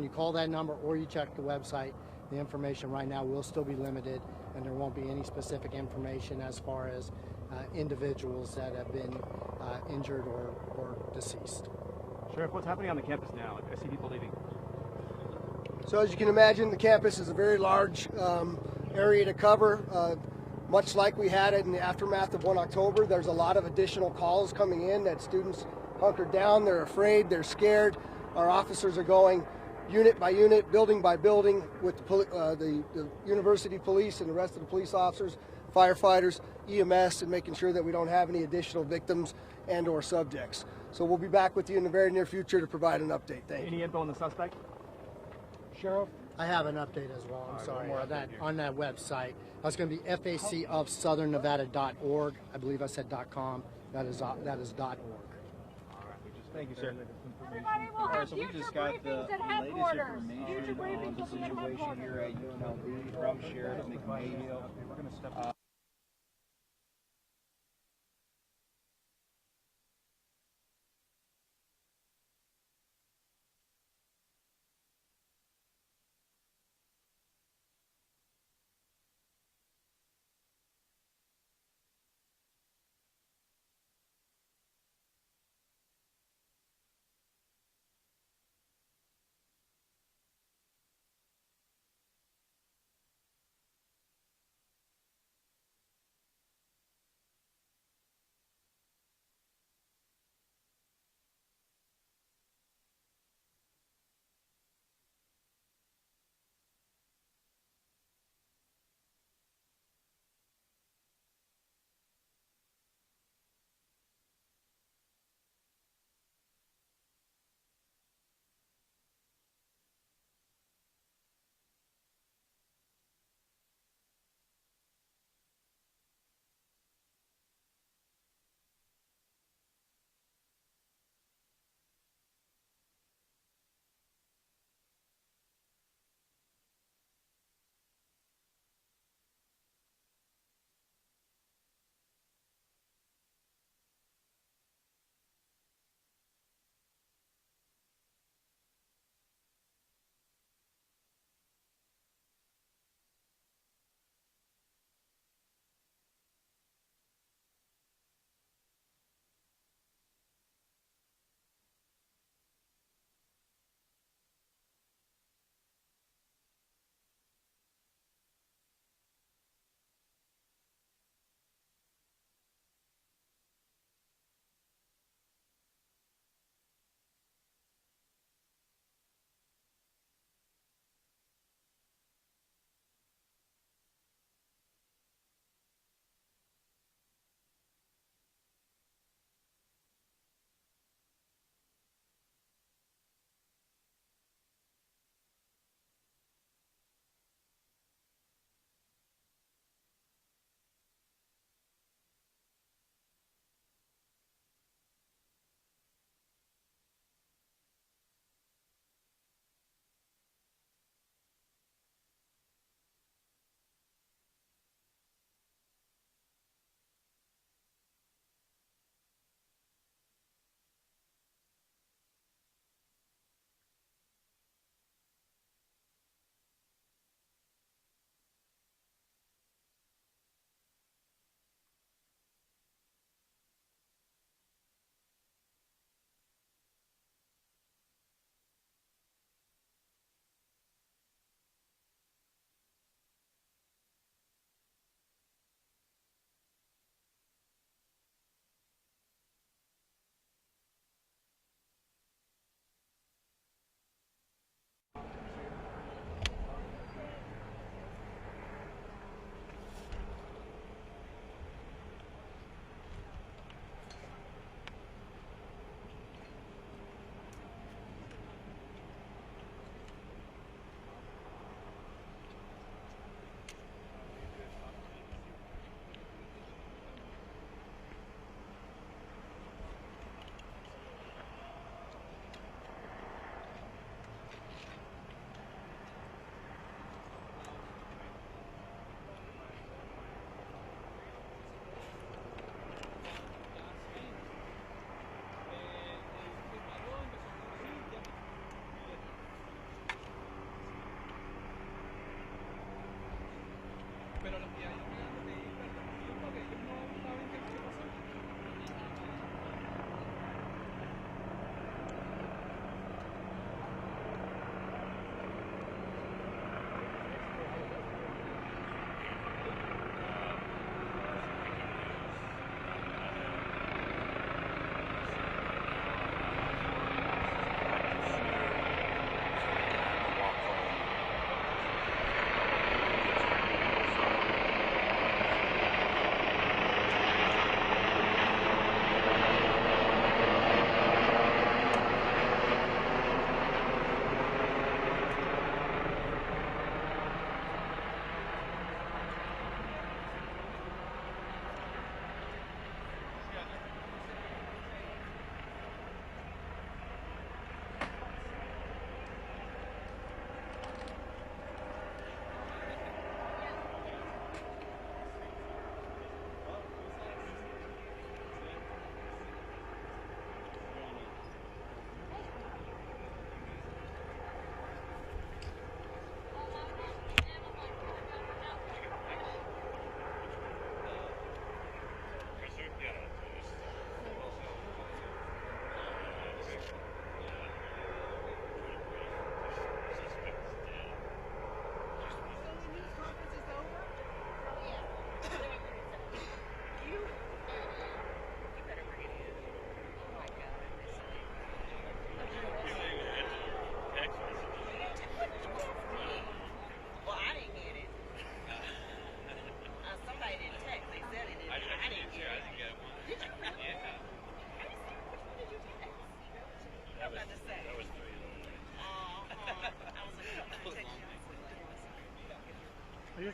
when you call that number or you check the website, the information right now will still be limited, and there won't be any specific information as far as individuals that have been injured or deceased. Sheriff, what's happening on the campus now? I see people leaving. So as you can imagine, the campus is a very large area to cover. Much like we had it in the aftermath of 1 October, there's a lot of additional calls coming in that students hunkered down, they're afraid, they're scared. Our officers are going unit by unit, building by building with the university police and the rest of the police officers, firefighters, EMS, and making sure that we don't have any additional victims and or subjects. So we'll be back with you in the very near future to provide an update. Thank you. Any info on the suspect? Sheriff? I have an update as well. I'm sorry. On that website. That's going to be facofsouthernnevada.org. I believe I said .com. That is .org. Thank you, sir. All right, so we just got the latest information on the situation here at UNLV from Sheriff McMahon.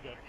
good.